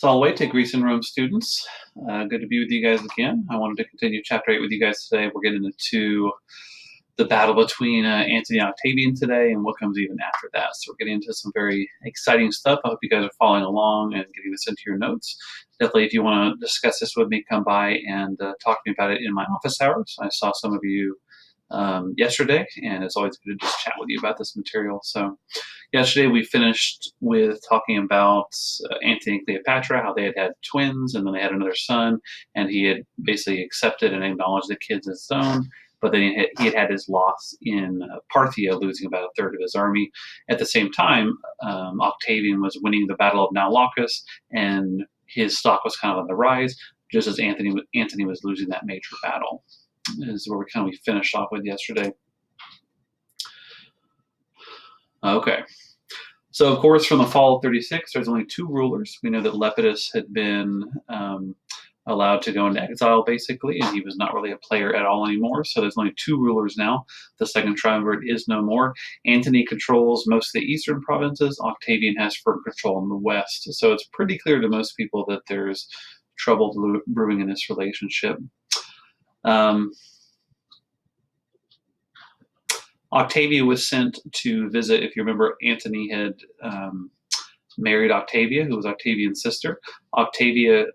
Salve to Greece and Rome students. Good to be with you guys again. I wanted to continue chapter 8 with you guys today. We're getting into the battle between Antony and Octavian today and what comes even after that. So we're getting into some very exciting stuff. I hope you guys are following along and getting this into your notes. Definitely, if you want to discuss this with me, come by and talk to me about it in my office hours. I saw some of you yesterday, and it's always good to just chat with you about this material. So yesterday we finished with talking about Antony and Cleopatra, how they had had twins, and then they had another son, and he had basically accepted and acknowledged the kids as his own. But then he had his loss in Parthia, losing about a third of his army. At the same time, Octavian was winning the Battle of Naupactus, and his stock was kind of on the rise, just as Antony was losing that major battle. Is where we finished off with yesterday. Okay. So, of course, from the fall of 36, there's only two rulers. We know that Lepidus had been allowed to go into exile, basically, and he was not really a player at all anymore. So there's only two rulers now. The second triumvirate is no more. Antony controls most of the eastern provinces. Octavian has firm control in the west. So it's pretty clear to most people that there's trouble brewing in this relationship. Octavia was sent to visit. If you remember, Antony had married Octavia, who was Octavian's sister. Octavia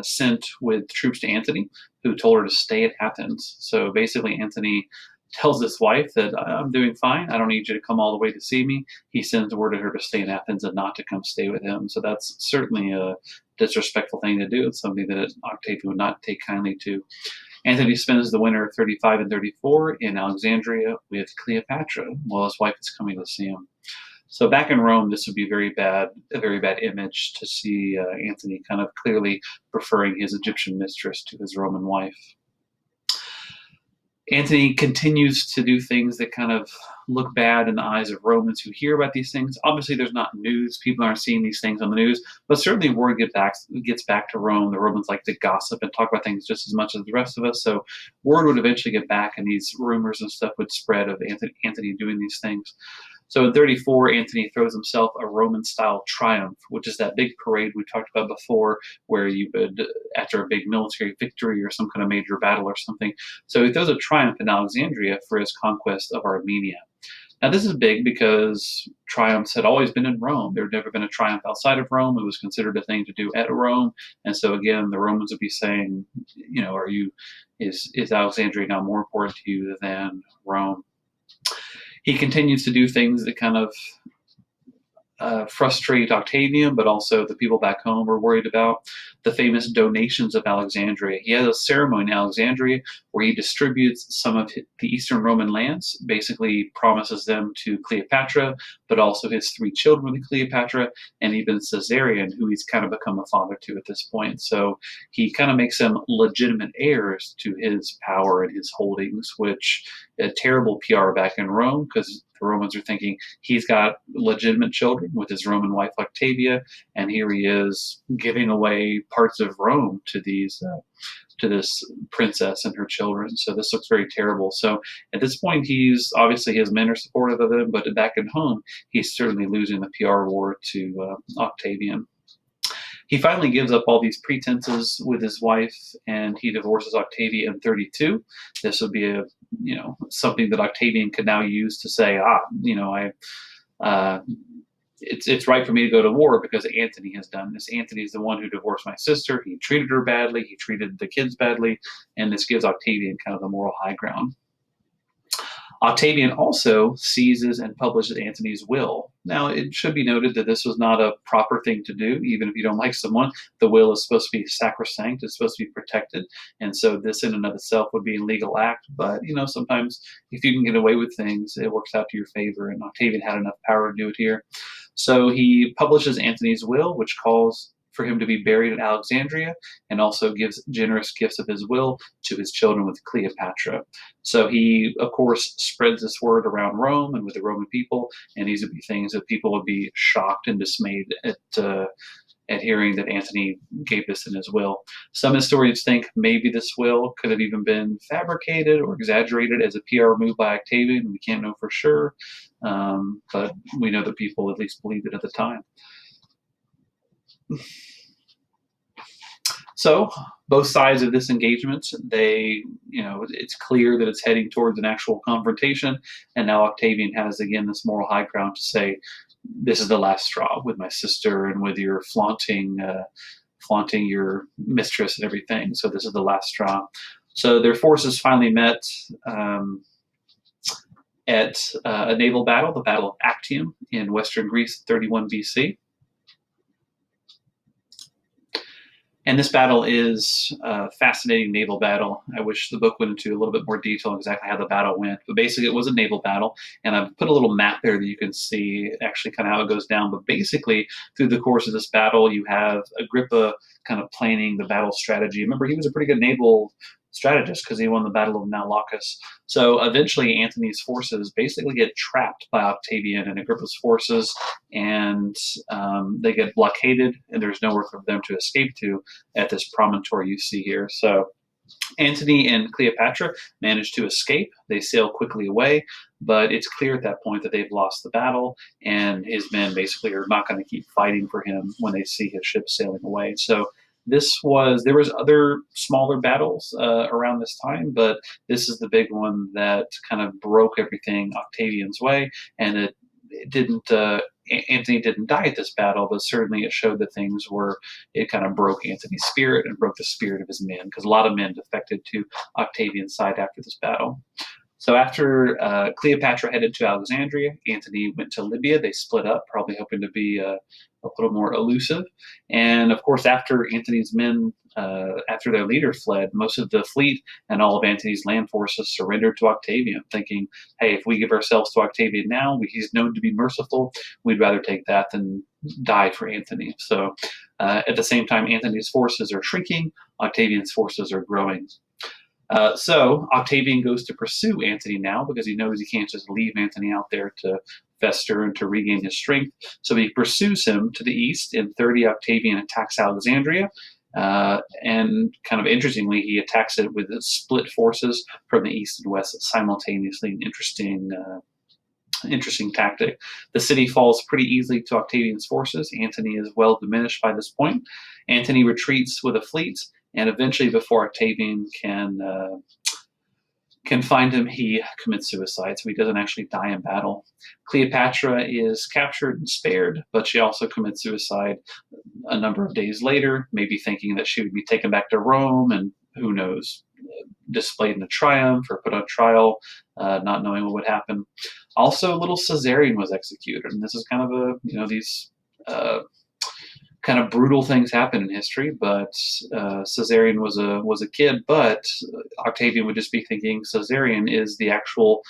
sent with troops to Antony, who told her to stay at Athens. So basically, Antony tells his wife that I'm doing fine. I don't need you to come all the way to see me. He sends word to her to stay in Athens and not to come stay with him. So that's certainly a disrespectful thing to do. It's something that Octavia would not take kindly to. Antony spends the winter of 35 and 34 in Alexandria with Cleopatra while his wife is coming to see him. So back in Rome, this would be a very bad image to see Antony kind of clearly preferring his Egyptian mistress to his Roman wife. Antony continues to do things that kind of look bad in the eyes of Romans who hear about these things. Obviously, there's not news. People aren't seeing these things on the news, but certainly word gets back to Rome. The Romans like to gossip and talk about things just as much as the rest of us. So word would eventually get back, and these rumors and stuff would spread of Antony doing these things. So in 34, Antony throws himself a Roman-style triumph, which is that big parade we talked about before, where you would, after a big military victory or some kind of major battle or something. So he throws a triumph in Alexandria for his conquest of Armenia. Now this is big because triumphs had always been in Rome. There had never been a triumph outside of Rome. It was considered a thing to do at Rome. And so again, the Romans would be saying, is Alexandria now more important to you than Rome? He continues to do things that kind of frustrate Octavian, but also the people back home were worried about the famous donations of Alexandria. He has a ceremony in Alexandria where he distributes some of the Eastern Roman lands, basically promises them to Cleopatra, but also his three children with Cleopatra, and even Caesarion, who he's kind of become a father to at this point. So he kind of makes them legitimate heirs to his power and his holdings, which a terrible PR back in Rome, because the Romans are thinking he's got legitimate children with his Roman wife Octavia, and here he is giving away parts of Rome to this princess and her children. So this looks very terrible. So at this point, he's obviously his men are supportive of him, but back at home, he's certainly losing the PR war to Octavian. He finally gives up all these pretenses with his wife, and he divorces Octavia in 32. This would be something that Octavian could now use to say, it's right for me to go to war because Antony has done this. Antony is the one who divorced my sister. He treated her badly. He treated the kids badly, and this gives Octavian kind of the moral high ground. Octavian also seizes and publishes Antony's will. Now, it should be noted that this was not a proper thing to do. Even if you don't like someone, the will is supposed to be sacrosanct. It's supposed to be protected. And so this in and of itself would be a legal act. But, sometimes if you can get away with things, it works out to your favor. And Octavian had enough power to do it here. So he publishes Antony's will, which calls for him to be buried at Alexandria, and also gives generous gifts of his will to his children with Cleopatra. So he, of course, spreads this word around Rome and with the Roman people, and these would be things that people would be shocked and dismayed at hearing that Antony gave this in his will. Some historians think maybe this will could have even been fabricated or exaggerated as a PR move by Octavian. We can't know for sure, but we know that people at least believed it at the time. So both sides of this engagement, it's clear that it's heading towards an actual confrontation, and now Octavian has again this moral high ground to say, "This is the last straw with my sister and with your flaunting your mistress and everything. So this is the last straw." So their forces finally met at a naval battle, the Battle of Actium in western Greece, 31 BC. And this battle is a fascinating naval battle. I wish the book went into a little bit more detail on exactly how the battle went. But basically, it was a naval battle. And I've put a little map there that you can see actually kind of how it goes down. But basically, through the course of this battle, you have Agrippa kind of planning the battle strategy. Remember, he was a pretty good naval strategist because he won the Battle of Naupactus. So eventually, Antony's forces basically get trapped by Octavian and Agrippa's forces, and they get blockaded, and there's nowhere for them to escape to at this promontory you see here. So Antony and Cleopatra manage to escape. They sail quickly away, but it's clear at that point that they've lost the battle, and his men basically are not going to keep fighting for him when they see his ship sailing away. So there was other smaller battles around this time, but this is the big one that kind of broke everything Octavian's way, and it didn't. Antony didn't die at this battle, but certainly it showed that it kind of broke Antony's spirit and broke the spirit of his men, because a lot of men defected to Octavian's side after this battle. So after Cleopatra headed to Alexandria, Antony went to Libya. They split up, probably hoping to be a little more elusive. And of course, after Antony's men, after their leader fled, most of the fleet and all of Antony's land forces surrendered to Octavian, thinking, hey, if we give ourselves to Octavian now, he's known to be merciful. We'd rather take that than die for Antony. So at the same time, Antony's forces are shrinking, Octavian's forces are growing. So Octavian goes to pursue Antony now because he knows he can't just leave Antony out there to fester and to regain his strength. So he pursues him to the east. In 30, Octavian attacks Alexandria. And kind of interestingly, he attacks it with split forces from the east and west simultaneously. An interesting tactic. The city falls pretty easily to Octavian's forces. Antony is well diminished by this point. Antony retreats with a fleet, and eventually, before Octavian can find him, he commits suicide, so he doesn't actually die in battle. Cleopatra is captured and spared, but she also commits suicide a number of days later, maybe thinking that she would be taken back to Rome, and who knows, displayed in a triumph or put on trial, not knowing what would happen. Also, little Caesarion was executed, and this is kind of these kind of brutal things happen in history, but Caesarion was a kid, but Octavian would just be thinking Caesarion is the actual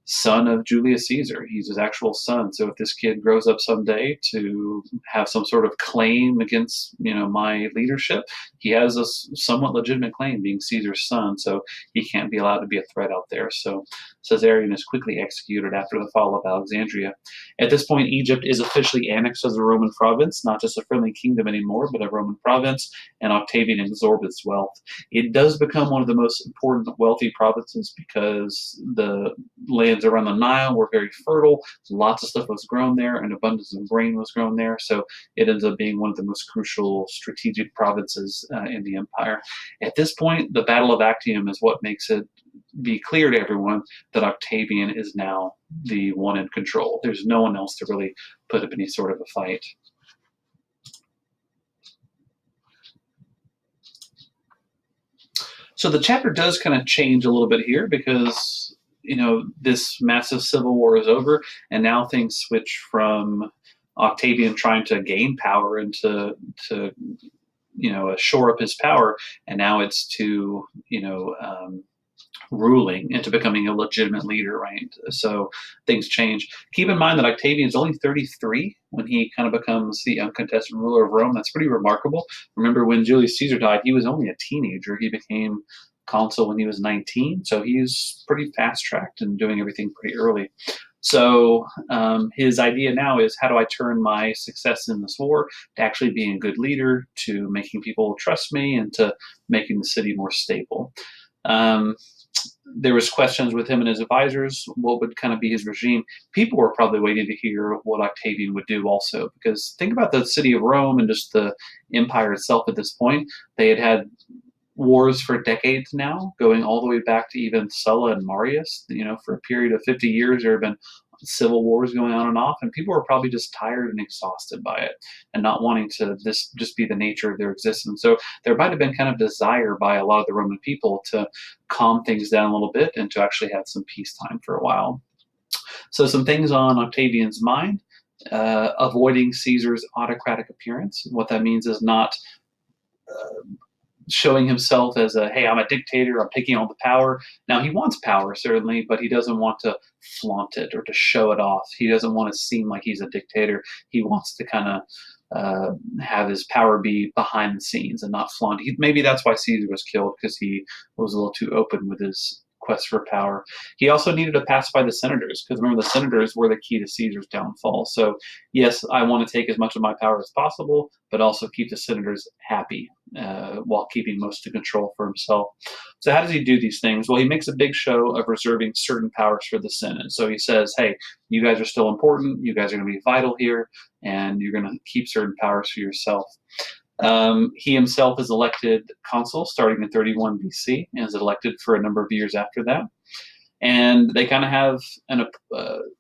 son of Julius Caesar. He's his actual son. So if this kid grows up someday to have some sort of claim against, my leadership, he has a somewhat legitimate claim being Caesar's son. So he can't be allowed to be a threat out there. So Caesarion is quickly executed after the fall of Alexandria. At this point, Egypt is officially annexed as a Roman province, not just a friendly kingdom anymore, but a Roman province, and Octavian absorbed its wealth. It does become one of the most important wealthy provinces because the lands around the Nile were very fertile. Lots of stuff was grown there, and abundance of grain was grown there. So it ends up being one of the most crucial strategic provinces in the empire. At this point, the Battle of Actium is what makes it be clear to everyone that Octavian is now the one in control. There's no one else to really put up any sort of a fight. So the chapter does kind of change a little bit here because this massive civil war is over, and now things switch from Octavian trying to gain power and to shore up his power, and now it's to ruling and to becoming a legitimate leader, right? So things change. Keep in mind that Octavian is only 33 when he kind of becomes the uncontested ruler of Rome. That's pretty remarkable. Remember, when Julius Caesar died, he was only a teenager. He became consul when he was 19, so he's pretty fast-tracked and doing everything pretty early. So his idea now is, how do I turn my success in this war to actually being a good leader, to making people trust me, and to making the city more stable? there was questions with him and his advisors, what would kind of be his regime. People were probably waiting to hear what Octavian would do also, because think about the city of Rome and just the empire itself at this point. They had wars for decades now, going all the way back to even Sulla and Marius. For a period of 50 years, there have been civil wars going on and off, and people were probably just tired and exhausted by it, and not wanting to this just be the nature of their existence. So there might have been kind of desire by a lot of the Roman people to calm things down a little bit and to actually have some peacetime for a while. So some things on Octavian's mind. Avoiding Caesar's autocratic appearance. What that means is not showing himself as hey, I'm a dictator, I'm taking all the power. Now, he wants power, certainly, but he doesn't want to flaunt it or to show it off. He doesn't want to seem like he's a dictator. He wants to kind of have his power be behind the scenes and not flaunt. Maybe that's why Caesar was killed, because he was a little too open with his quest for power. He also needed to pacify the senators, because remember, the senators were the key to Caesar's downfall. So yes, I want to take as much of my power as possible, but also keep the senators happy while keeping most of control for himself. So how does he do these things? Well, he makes a big show of reserving certain powers for the Senate. So he says, hey, you guys are still important, you guys are going to be vital here, and you're going to keep certain powers for yourself. He himself is elected consul starting in 31 BC and is elected for a number of years after that. And they kind of have an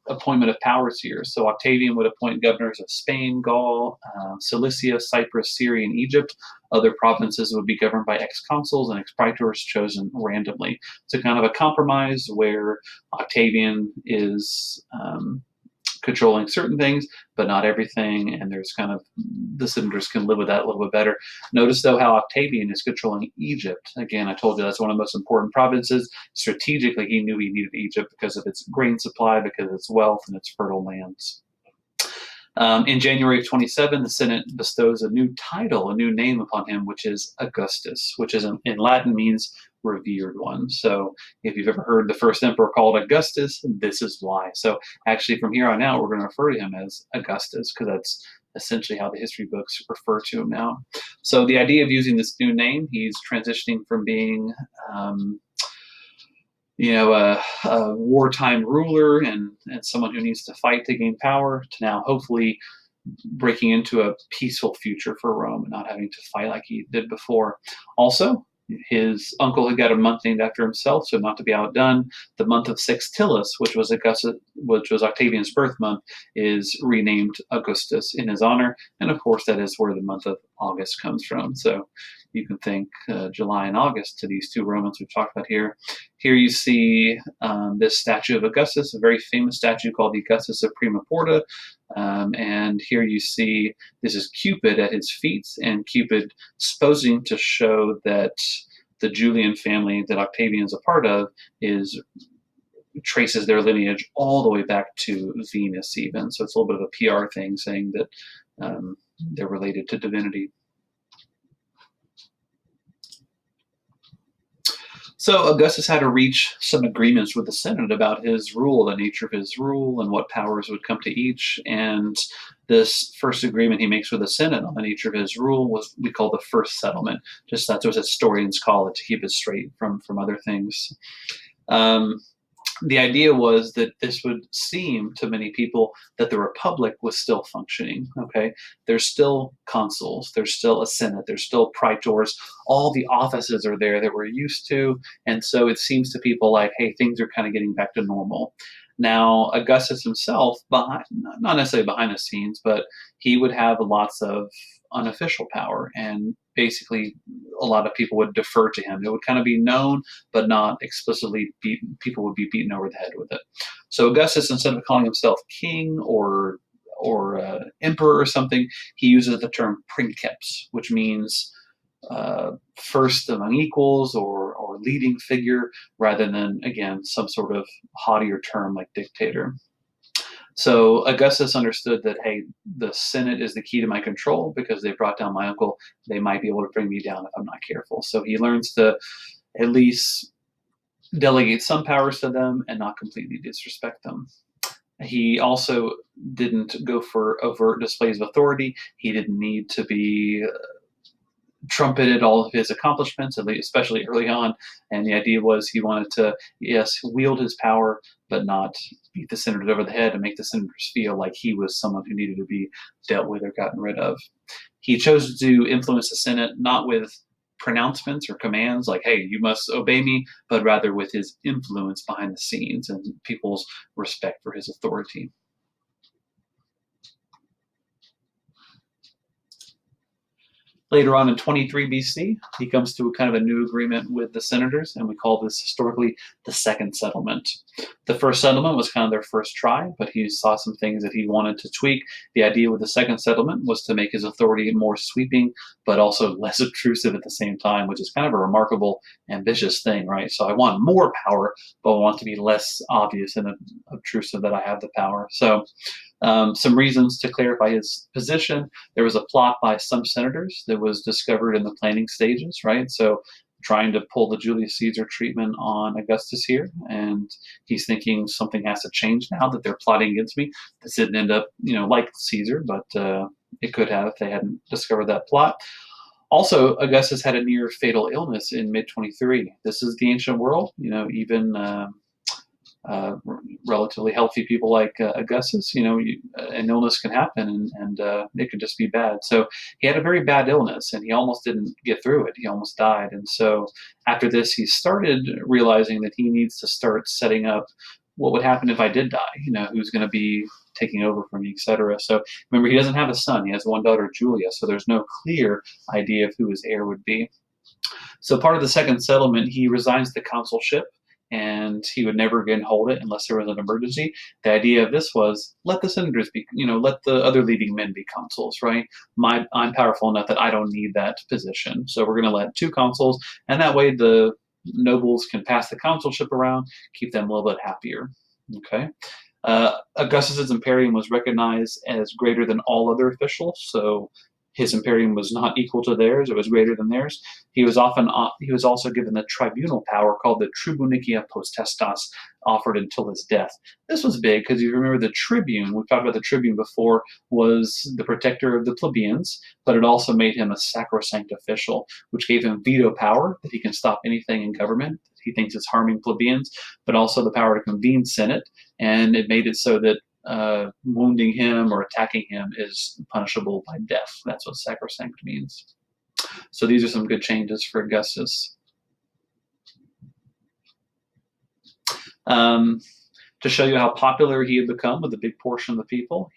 appointment of powers here. So Octavian would appoint governors of Spain, Gaul, Cilicia, Cyprus, Syria, and Egypt. Other provinces would be governed by ex-consuls and ex-praetors chosen randomly. So kind of a compromise where Octavian is controlling certain things, but not everything, and there's kind of the senators can live with that a little bit better. Notice, though, how Octavian is controlling Egypt. Again, I told you that's one of the most important provinces. Strategically, he knew he needed Egypt because of its grain supply, because of its wealth, and its fertile lands. In January of 27, the Senate bestows a new title, a new name upon him, which is Augustus, which is in Latin means revered one. So if you've ever heard the first emperor called Augustus, this is why. So actually, from here on out, we're going to refer to him as Augustus, because that's essentially how the history books refer to him now. So the idea of using this new name, he's transitioning from being a wartime ruler and someone who needs to fight to gain power, to now hopefully breaking into a peaceful future for Rome and not having to fight like he did before. Also, his uncle had got a month named after himself, so not to be outdone, the month of Sextilis, which was Octavian's birth month, is renamed Augustus in his honor, and of course that is where the month of August comes from. So you can think July and August to these two Romans we've talked about here. Here you see this statue of Augustus, a very famous statue called the Augustus of Prima Porta. And here you see this is Cupid at his feet, and Cupid posing to show that the Julian family that Octavian is a part of traces their lineage all the way back to Venus even. So it's a little bit of a PR thing saying that they're related to divinity. So Augustus had to reach some agreements with the Senate about his rule, the nature of his rule, and what powers would come to each. And this first agreement he makes with the Senate on the nature of his rule was we call the first settlement. Just that's what historians call it, to keep it straight from other things. The idea was that this would seem to many people that the Republic was still functioning. Okay, there's still consuls, there's still a Senate, there's still praetors, all the offices are there that we're used to, and so it seems to people like, hey, things are kind of getting back to normal. Now, Augustus himself, not necessarily behind the scenes, but he would have lots of unofficial power, and basically a lot of people would defer to him. It would kind of be known, but not explicitly people would be beaten over the head with it. So Augustus, instead of calling himself king or emperor or something, he uses the term princeps, which means first among equals or leading figure, rather than, again, some sort of haughtier term like dictator. So Augustus understood that, hey, the Senate is the key to my control, because they brought down my uncle. They might be able to bring me down if I'm not careful. So he learns to at least delegate some powers to them and not completely disrespect them. He also didn't go for overt displays of authority. He didn't need to be trumpeted all of his accomplishments, at least especially early on. And the idea was he wanted to, yes, wield his power, but not beat the senators over the head and make the senators feel like he was someone who needed to be dealt with or gotten rid of. He chose to influence the Senate not with pronouncements or commands like, hey, you must obey me, but rather with his influence behind the scenes and people's respect for his authority. Later on in 23 BC, he comes to a kind of a new agreement with the senators, and we call this historically the Second Settlement. The First Settlement was kind of their first try, but he saw some things that he wanted to tweak. The idea with the Second Settlement was to make his authority more sweeping, but also less obtrusive at the same time, which is kind of a remarkable, ambitious thing, right? So I want more power, but I want to be less obvious and obtrusive that I have the power. So some reasons to clarify his position. There was a plot by some senators that was discovered in the planning stages, right? So trying to pull the Julius Caesar treatment on Augustus here, and he's thinking something has to change now that they're plotting against me. This didn't end up, like Caesar, but it could have if they hadn't discovered that plot. Also, Augustus had a near fatal illness in mid 23. This is the ancient world, even uh, relatively healthy people like Augustus, an illness can happen and it could just be bad. So he had a very bad illness and he almost didn't get through it. He almost died. And so after this, he started realizing that he needs to start setting up what would happen if I did die, who's going to be taking over from me, etc. So remember, he doesn't have a son. He has one daughter, Julia. So there's no clear idea of who his heir would be. So part of the second settlement, he resigns the consulship and he would never again hold it unless there was an emergency. The idea of this was let the senators be, let the other leading men be consuls, right? I'm powerful enough that I don't need that position. So we're going to let two consuls, and that way the nobles can pass the consulship around, keep them a little bit happier. Okay. Augustus's imperium was recognized as greater than all other officials, so his imperium was not equal to theirs; it was greater than theirs. He was also given the tribunal power called the tribunicia potestas, offered until his death. This was big because you remember the tribune. We've talked about the tribune before, was the protector of the plebeians, but it also made him a sacrosanct official, which gave him veto power that he can stop anything in government that he thinks is harming plebeians, but also the power to convene senate, and it made it so that wounding him or attacking him is punishable by death. That's what sacrosanct means. So these are some good changes for Augustus. To show you how popular he had become with a big portion of the people,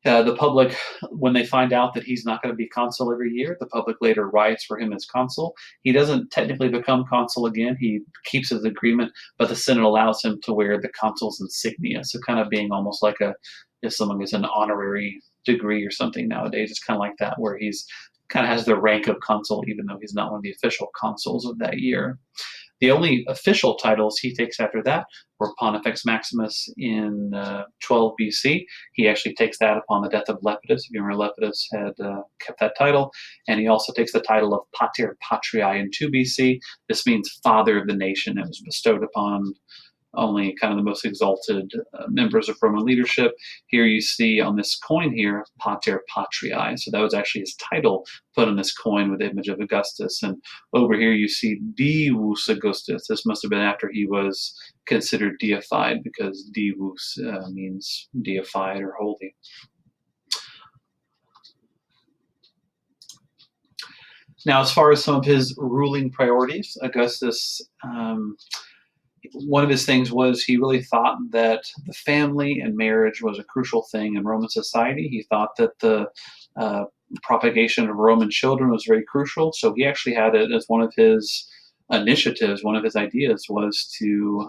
the public, when they find out that he's not going to be consul every year, the public later riots for him as consul. He doesn't technically become consul again. He keeps his agreement, but the Senate allows him to wear the consul's insignia. So kind of being almost like if someone gets an honorary degree or something nowadays, it's kind of like that, where he's kind of has the rank of consul, even though he's not one of the official consuls of that year. The only official titles he takes after that were Pontifex Maximus in 12 BC. He actually takes that upon the death of Lepidus. If you remember, Lepidus had kept that title. And he also takes the title of Pater Patriae in 2 BC. This means father of the nation. It was bestowed upon only kind of the most exalted members of Roman leadership. Here you see on this coin here, Pater Patriae. So that was actually his title put on this coin with the image of Augustus. And over here you see Divus Augustus. This must have been after he was considered deified, because Divus means deified or holy. Now, as far as some of his ruling priorities, Augustus, one of his things was he really thought that the family and marriage was a crucial thing in Roman society. He thought that the propagation of Roman children was very crucial. So he actually had it as one of his initiatives, one of his ideas was to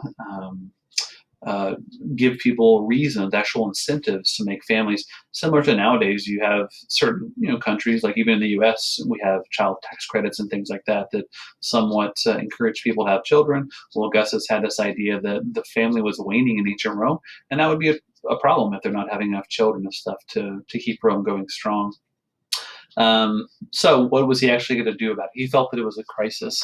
give people reasons, actual incentives to make families. Similar to nowadays, you have certain countries, like even in the U.S., we have child tax credits and things like that that somewhat encourage people to have children. Well, Augustus had this idea that the family was waning in ancient Rome, and that would be a problem if they're not having enough children and stuff to keep Rome going strong. So what was he actually going to do about it? He felt that it was a crisis.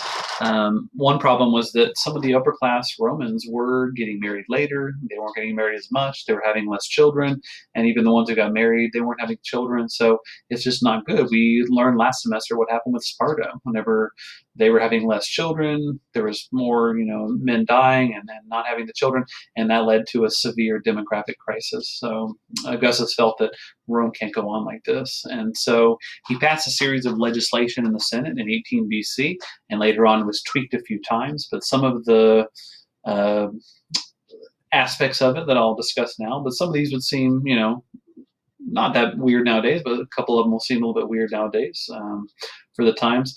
One problem was that some of the upper class Romans were getting married later. They weren't getting married as much. They were having less children. And even the ones who got married, they weren't having children. So it's just not good. We learned last semester what happened with Sparta. Whenever they were having less children, there was more, men dying and then not having the children. And that led to a severe demographic crisis. So Augustus felt that Rome can't go on like this. And so he passed a series of legislation in the Senate in 18 BC, and later on was tweaked a few times. But some of the uh, aspects of it that I'll discuss now, but some of these would seem, not that weird nowadays, but a couple of them will seem a little bit weird nowadays for the times.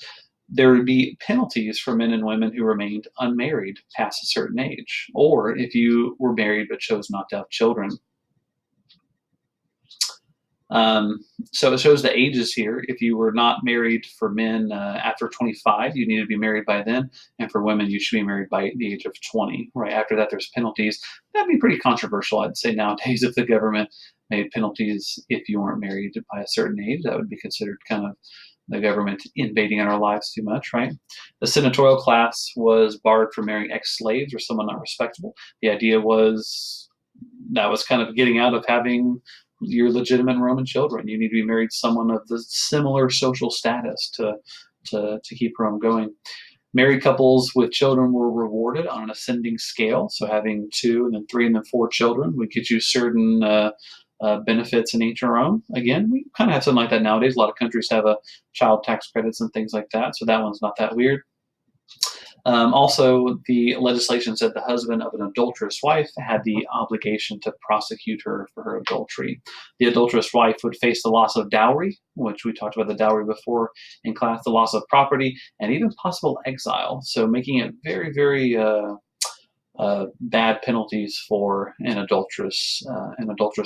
There would be penalties for men and women who remained unmarried past a certain age, or if you were married but chose not to have children. Um, so it shows the ages here. If you were not married for men after 25, you need to be married by then, and for women, you should be married by the age of 20. Right after that, there's penalties. That'd be pretty controversial, I'd say nowadays. If the government made penalties if you weren't married by a certain age, that would be considered kind of the government invading in our lives too much, right? The senatorial class was barred from marrying ex-slaves or someone not respectable. The idea was that was kind of getting out of having your legitimate Roman children. You need to be married to someone of the similar social status to keep Rome going. Married couples with children were rewarded on an ascending scale. So having 2 and then 3 and then 4 children would get you certain benefits in ancient Rome. Again, we kind of have something like that nowadays. A lot of countries have a child tax credits and things like that. So that one's not that weird. Also, the legislation said the husband of an adulterous wife had the obligation to prosecute her for her adultery. The adulterous wife would face the loss of dowry, which we talked about the dowry before in class, the loss of property, and even possible exile. So making it very, very bad penalties for an adulterous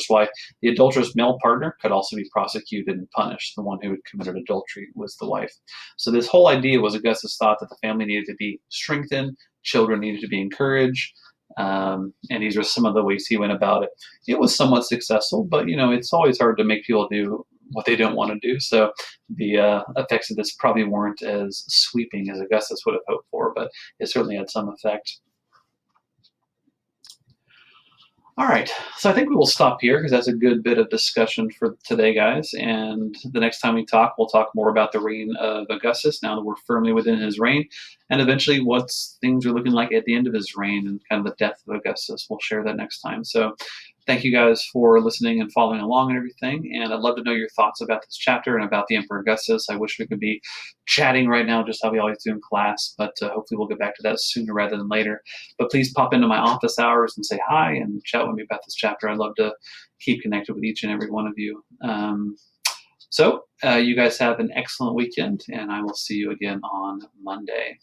wife. The adulterous male partner could also be prosecuted and punished. The one who had committed adultery was the wife. So this whole idea was Augustus thought that the family needed to be strengthened, children needed to be encouraged, and these are some of the ways he went about it. It was somewhat successful, but it's always hard to make people do what they don't want to do. So the effects of this probably weren't as sweeping as Augustus would have hoped for, but it certainly had some effect. All right, so I think we will stop here because that's a good bit of discussion for today, guys. And the next time we talk, we'll talk more about the reign of Augustus now that we're firmly within his reign, and eventually what things are looking like at the end of his reign and kind of the death of Augustus. We'll share that next time. So thank you guys for listening and following along and everything. And I'd love to know your thoughts about this chapter and about the Emperor Augustus. I wish we could be chatting right now just how we always do in class, but hopefully we'll get back to that sooner rather than later. But please pop into my office hours and say hi and chat with me about this chapter. I'd love to keep connected with each and every one of you. So you guys have an excellent weekend, and I will see you again on Monday.